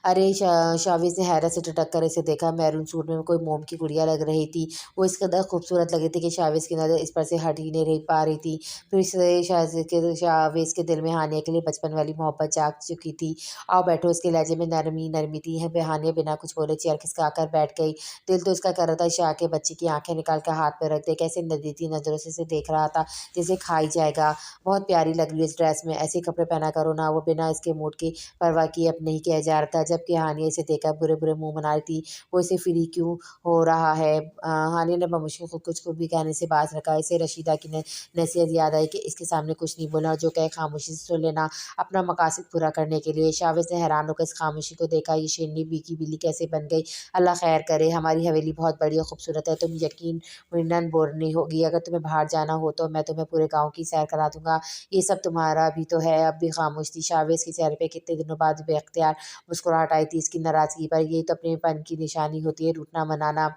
अरे शाविज़ ने हैरत से टटक कर इसे देखा। मैरून सूट में कोई मोम की गुड़िया लग रही थी। वो इस कदर खूबसूरत लगी थी कि शाविज़ की नज़र इस पर से हट ही नहीं रही पा रही थी। फिर से शाविज़ के दिल में हानिया के लिए बचपन वाली मोहब्बत जाग चुकी थी। आओ बैठो, इसके लहजे में नरमी नरमी थी। हानिया बिना कुछ बोले चेयर खिसका कर बैठ गई। दिल तो इसका कर रहा था शाह के बच्चे की आंखें निकाल कर हाथ पे रख दे। कैसे नदीती नज़रों से इसे देख रहा था जैसे खा ही जाएगा। बहुत प्यारी लग रही है इस ड्रेस में, ऐसे कपड़े पहना करो ना। वो बिना इसके मूड की परवाह किए अपने ही किया जा रहा था। जबकि हानिया इसे देखकर बुरे-बुरे मुँह बना रही थी। वो इसे फ्री क्यों हो रहा है? हानिया ने बमुश्किल खुद कुछ को भी कहने से बाज रखा। इसे रशीदा की नसीहत याद आई कि इसके सामने कुछ नहीं बोलना, जो कहे खामोशी से सुन लेना, अपना मकासद पूरा करने के लिए। शाविज़ ने हैरान होकर इस खामोशी को देखा। ये शेरनी बीकी बिल्ली कैसे बन गई? अल्लाह खैर करे। हमारी हवेली बहुत बड़ी और खूबसूरत है, तुम यकीनन बोर नहीं होगी। अगर तुम्हें बाहर जाना हो तो मैं तुम्हें पूरे गाँव की सैर करा दूँगा। ये सब तुम्हारा भी तो है। अब भी खामोश थी। शाविज़ के चेहरे पे कितने दिनों बाद बेख्तियार मुस्कुराहट आई थी इसकी नाराज़गी पर। ये तो अपनेपन की निशानी होती है, रूठना मनाना।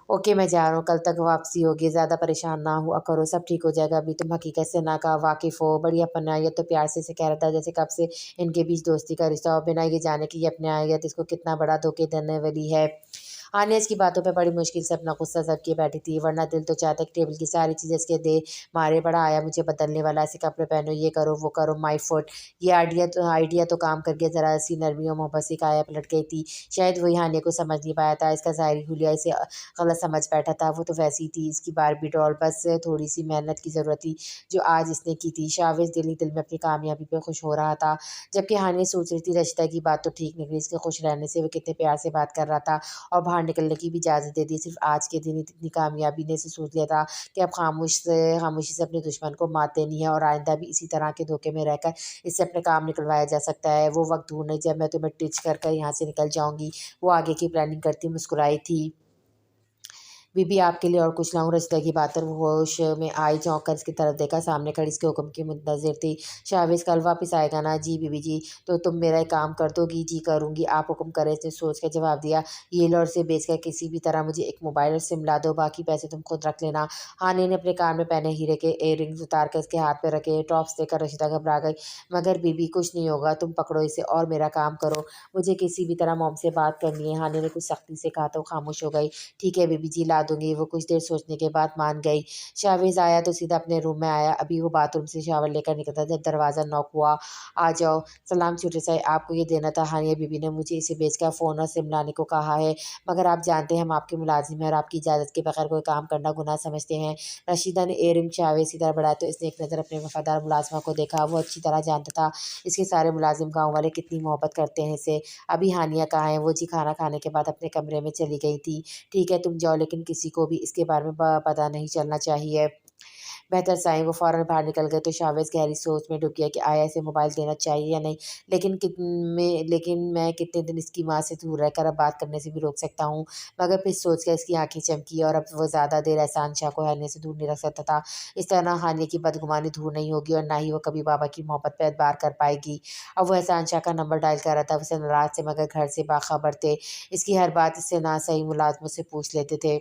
ओके, मैं जा रहा हूँ, कल तक वापसी होगी, ज़्यादा परेशान ना हुआ करो, सब ठीक हो जाएगा। अभी तुम हकीकत से ना का वाकिफ़ हो। बड़ी अपनायत तो प्यार से इसे कह रहा था जैसे कब से इनके बीच दोस्ती का रिश्ता हो, बिना ये जाने कि ये अपनायत इसको कितना बड़ा धोखे देने वाली है। आनिया इसकी बातों पे बड़ी मुश्किल से अपना गुस्सा ज़ब्त किए बैठी थी, वरना दिल तो चाहता है कि टेबल की सारी चीज़ें इसके दे मारे। बड़ा आया मुझे बदलने वाला, ऐसे कपड़े पहनो, ये करो वो करो, माय फुट। ये आइडिया तो काम कर गया। ज़रा सी नरमी और मोहब्बत से काया पलट गई थी। शायद वही हानिया को समझ नहीं पाया था। इसका ज़ाहिरी हुलिया इसे गलत समझ बैठा था। वो तो वैसी थी इसकी बारबी डॉल, बस थोड़ी सी मेहनत की ज़रूरत थी जो आज इसने की थी। शाविज़ दिल ही दिल में अपनी कामयाबी पे खुश हो रहा था। जबकि हानिया सोच रही थी रशिदा की बात तो ठीक निकली, इसके खुश रहने से वो कितने प्यार से बात कर रहा था और बाहर निकलने की भी इजाज़त दे दी। सिर्फ़ आज के दिन इतनी कामयाबी ने इसे सोच लिया था कि अब खामोशी से अपने दुश्मन को मात देनी है और आइंदा भी इसी तरह के धोखे में रहकर इससे अपने काम निकलवाया जा सकता है। वो वक़्त दूर नहीं जब मैं तुम्हें टिच कर कर यहाँ से निकल जाऊँगी। वो आगे की प्लानिंग करती मुस्कुराई थी। बीबी, आपके लिए और कुछ लाऊँ? रशिदा की बात पर वो होश में आई, चौंक कर इसकी तरफ देखा। सामने खड़ी इसके हुक्म की मुंतज़िर थी। शाविज़ कल वापस आएगा ना? जी बीबी जी। तो तुम मेरा एक काम कर दोगी? जी करूँगी, आप हुक्म करें, इसने सोच कर जवाब दिया। ये लो और इसे बेचकर किसी भी तरह मुझे एक मोबाइल और सिम ला दो, बाकी पैसे तुम खुद रख लेना। हानि ने अपने कान में पहने हीरे के इयररिंग्स उतार कर इसके हाथ पे रखे। टॉप्स देखकर रशिदा घबरा गई। मगर बीबी कुछ नहीं होगा, तुम पकड़ो इसे और मेरा काम करो। मुझे किसी भी तरह मॉम से बात करनी है। हानि ने कुछ सख्ती से कहा तो खामोश हो गई। ठीक है बीबी जी, ला दूँगी। वो कुछ देर सोचने के बाद मान गई। शाविज़ आया तो सीधा अपने रूम में आया। अभी वो बाथरूम से शावर लेकर निकला जब दरवाज़ा नॉक हुआ। आ जाओ। सलाम छोटे साहब, आपको ये देना था। हानिया बीबी ने मुझे इसे बेचकर फ़ोन और सिम लाने को कहा है, मगर आप जानते हैं हम आपके मुलाज़िम हैं और आपकी इजाज़त के बगैर कोई काम करना गुनाह समझते हैं। रशीदा ने इयररिंग शाविज़ की तरफ बढ़ाया तो इसने एक नज़र अपने वफ़ादार मुलाज़िमा को देखा। वो अच्छी तरह जानता था इसके सारे मुलाज़िम गाँव वाले कितनी मोहब्बत करते हैं इससे। अभी हानिया कहाँ है? वो जी खाना खाने के बाद अपने कमरे में चली गई थी। ठीक है तुम जाओ, लेकिन किसी को भी इसके बारे में पता नहीं चलना चाहिए। بہتر سائیں وہ فوراً باہر نکل گئے تو شاویز گہری سوچ میں ڈوب گیا کہ آیا اسے موبائل دینا چاہیے یا نہیں، لیکن میں کتنے دن اس کی ماں سے دور رہ کر اب بات کرنے سے بھی روک سکتا ہوں، مگر پھر سوچ کر اس کی آنکھیں چمکی اور اب وہ زیادہ دیر احسان شاہ کو ہانیہ سے دور نہیں رکھ سکتا تھا۔ اس طرح ہانیہ کی بدگمانی دور نہیں ہوگی اور نہ ہی وہ کبھی بابا کی محبت پہ اعتبار کر پائے گی۔ اب وہ احسان شاہ کا نمبر ڈائل کر رہا تھا، اسے ناراض تھے مگر گھر سے باخبر تھے، اس کی ہر بات اس سے نہ صحیح ملازموں سے پوچھ لیتے تھے،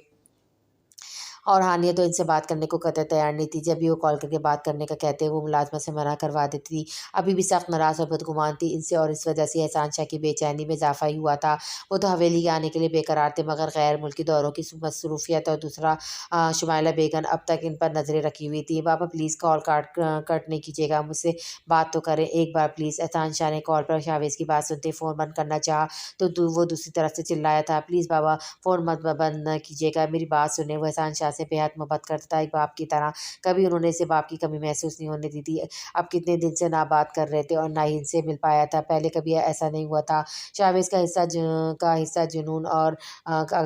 اور ہانیہ تو ان سے بات کرنے کو قطعی تیار نہیں تھی۔ جب بھی وہ کال کر کے بات کرنے کا کہتے وہ ملازمت سے منع کروا دیتی تھی۔ ابھی بھی سخت ناراض اور بدگمان تھی ان سے، اور اس وجہ سے احسان شاہ کی بے چینی میں اضافہ ہی ہوا تھا۔ وہ تو حویلی آنے کے لیے بے قرار تھے مگر غیر ملکی دوروں کی مصروفیت اور دوسرا شمائلہ بیگم اب تک ان پر نظریں رکھی ہوئی تھی۔ بابا پلیز کال کٹ نہیں کیجیے گا، مجھ سے بات تو کریں ایک بار پلیز۔ احسان شاہ نے کال پر شاویز کی بات سنتے فون بند کرنا چاہا تو وہ دوسری طرف سے چلایا تھا، پلیز بابا فون مت بند کیجیے گا، میری بات سنیں۔ وہ احسان شاہ سے بے حد محبت کرتا تھا، ایک باپ کی طرح، کبھی انہوں نے اسے باپ کی کمی محسوس نہیں ہونے دی تھی۔ اب کتنے دن سے نہ بات کر رہے تھے اور نہ ہی ان سے مل پایا تھا، پہلے کبھی ایسا نہیں ہوا تھا۔ شاویز کا حصہ جنون اور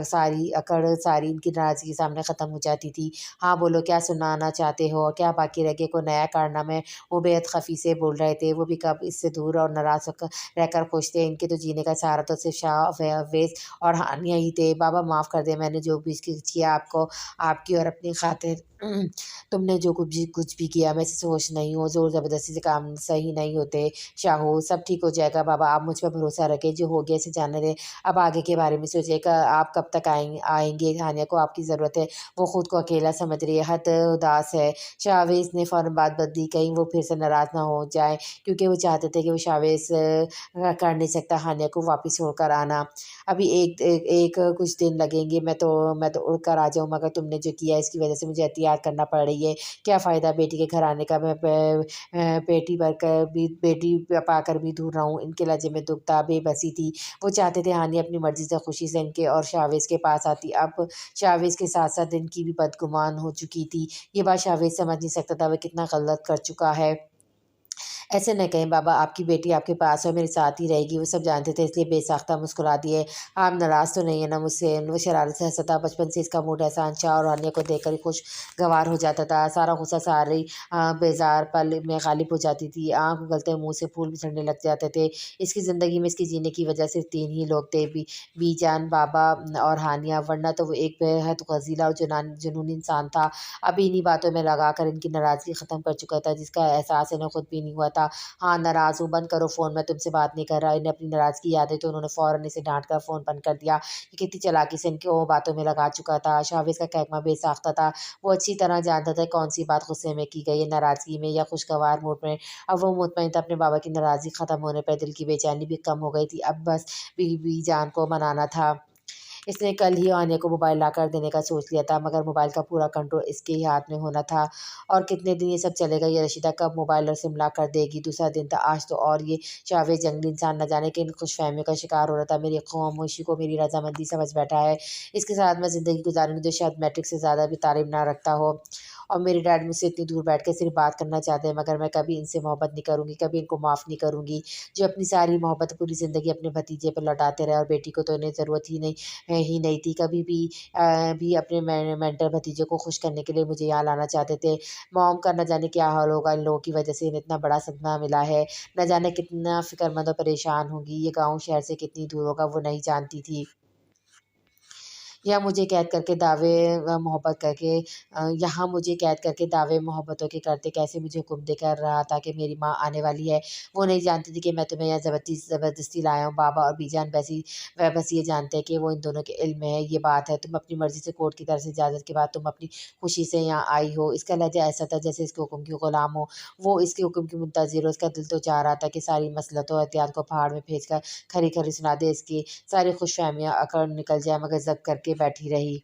ساری اکڑ ساری ان کی ناراضگی کے سامنے ختم ہو جاتی تھی۔ ہاں بولو، کیا سنانا چاہتے ہو، کیا باقی رہ گیا کوئی نیا کارنامہ؟ وہ بے حد خفی سے بول رہے تھے، وہ بھی کب اس سے دور اور ناراض رہ کر خوش تھے، ان کے تو جینے کا سہارا تو صرف شاویز اور ہانیہ ہی تھے۔ بابا معاف کر دیں، میں نے جو بھی کیا آپ کی اور اپنی خاطر، تم نے جو کچھ بھی کیا، میں سے سوچ نہیں ہوں، زور زبردستی سے کام صحیح نہیں ہوتے شاہو، سب ٹھیک ہو جائے گا بابا، آپ مجھ پر بھروسہ رکھیں، جو ہو گیا اسے جانے دیں، اب آگے کے بارے میں سوچیں، آپ کب تک آئیں گے؟ ہانیہ کو آپ کی ضرورت ہے، وہ خود کو اکیلا سمجھ رہی ہے، حد اداس ہے۔ شاویز نے فوراً بات بدلی، کہیں وہ پھر سے ناراض نہ ہو جائیں، کیونکہ وہ چاہتے تھے کہ وہ شاویز کر نہیں سکتا ہانیہ کو واپس چھوڑ کر آنا، ابھی ایک کچھ دن لگیں گے، میں تو اڑ کر آ جاؤں، مگر تم نے جو کیا اس کی وجہ سے مجھے احتیاط کرنا پڑ رہی ہے، کیا فائدہ بیٹی کے گھر آنے کا، میں بیٹی پا کر بھی دور رہوں، ان کے لہجے میں دکھ تھا، بے بسی تھی، وہ چاہتے تھے ہانیہ اپنی مرضی سے خوشی سے ان کے اور شاویز کے پاس آتی، اب شاویز کے ساتھ ساتھ ان کی بھی بدگمان ہو چکی تھی، یہ بات شاویز سمجھ نہیں سکتا تھا وہ کتنا غلط کر چکا ہے۔ ایسے نہ کہیں بابا، آپ کی بیٹی آپ کے پاس ہے، میرے ساتھ ہی رہے گی، وہ سب جانتے تھے اس لیے بے ساختہ مسکرا دیے۔ آپ ناراض تو نہیں ہے نا مجھ سے؟ وہ شرارت سے ہنسا تھا، بچپن سے اس کا موڈ احسان شاہ اور ہانیہ کو دیکھ کر ہی خوشگوار ہو جاتا تھا، سارا غصہ ساری بیزار پل میں غالب ہو جاتی تھی، آنکھ اگلتے منہ سے پھول بچھڑنے لگ جاتے تھے۔ اس کی زندگی میں اس کے جینے کی وجہ صرف تین ہی لوگ تھے، بی جان، بابا اور ہانیہ، ورنہ تو وہ ایک بے حد غزیلا اور جنونی انسان تھا۔ اب انہی باتوں میں لگا کر ان کی ناراضگی ختم کر چکا تھا، جس کا احساس انہیں خود بھی نہیں ہوا تھا۔ ہاں ناراض ہوں، بند کرو فون، میں تم سے بات نہیں کر رہا۔ انہیں اپنی ناراضگی یاد آئی تو انہوں نے فوراً اسے ڈانٹ کر فون بند کر دیا، یہ کتنی چالاکی سے ان کو باتوں میں لگا چکا تھا۔ شاویز کا کہکمہ بے ساختہ تھا، وہ اچھی طرح جانتا تھا کون سی بات غصے میں کی گئی ہے، ناراضگی میں یا خوشگوار موڈ میں۔ اب وہ مطمئن تھا اپنے بابا کی ناراضگی ختم ہونے پر، دل کی بے چینی بھی کم ہو گئی تھی، اب بس بی جان کو منانا تھا۔ اس نے کل ہی ہانیہ کو موبائل لا کر دینے کا سوچ لیا تھا، مگر موبائل کا پورا کنٹرول اس کے ہی ہاتھ میں ہونا تھا، اور کتنے دن یہ سب چلے گا؟ یہ رشیدہ کب موبائل اور سم لا کر دے گی؟ دوسرا دن تھا آج تو، اور یہ شاویز جنگلی انسان نہ جانے کن خوش فہمیوں کا شکار ہو رہا تھا، میری خاموشی کو میری رضامندی سمجھ بیٹھا ہے، اس کے ساتھ میں زندگی گزاروں گی جو شاید میٹرک سے زیادہ بھی تعلیم نہ رکھتا ہو، اور میرے ڈیڈ مجھ سے اتنی دور بیٹھ کے صرف بات کرنا چاہتے ہیں، مگر میں کبھی ان سے محبت نہیں کروں گی، کبھی ان کو معاف نہیں کروں گی، جو اپنی ساری محبت پوری زندگی اپنے بھتیجے پر لوٹاتے رہے، اور بیٹی کو تو انہیں ضرورت ہی نہیں تھی، کبھی بھی اپنے مینٹل بھتیجے کو خوش کرنے کے لیے مجھے یہاں لانا چاہتے تھے۔ موم کا نہ جانے کیا حال ہوگا، ان لوگوں کی وجہ سے انہیں اتنا بڑا صدمہ ملا ہے، نہ جانے کتنا فکر مند اور پریشان ہوں گی، یہ گاؤں شہر سے کتنی دور ہوگا وہ نہیں جانتی تھی۔ یہاں مجھے قید کر کے دعوے محبتوں کے کرتے کیسے مجھے حکم دے کر رہا تھا کہ میری ماں آنے والی ہے، وہ نہیں جانتی تھی کہ میں تمہیں یہاں زبردستی لایا ہوں۔ بابا اور بی جان بس یہ جانتے ہیں کہ وہ ان دونوں کے علم میں ہے یہ بات ہے، تم اپنی مرضی سے کورٹ کی طرف سے اجازت کے بعد تم اپنی خوشی سے یہاں آئی ہو۔ اس کا لہجہ ایسا تھا جیسے اس کے حکم کی غلام ہو، وہ اس کے حکم کی منتظر ہو، اس کا دل تو چاہ رہا تھا کہ ساری مسلط و احتیاط کو پہاڑ میں بھیج کر کھری کھری سنا دے، اس کی ساری خوش فہمیاں اکڑ نکل جائیں، مگر ضبط کر کے بیٹھی رہی۔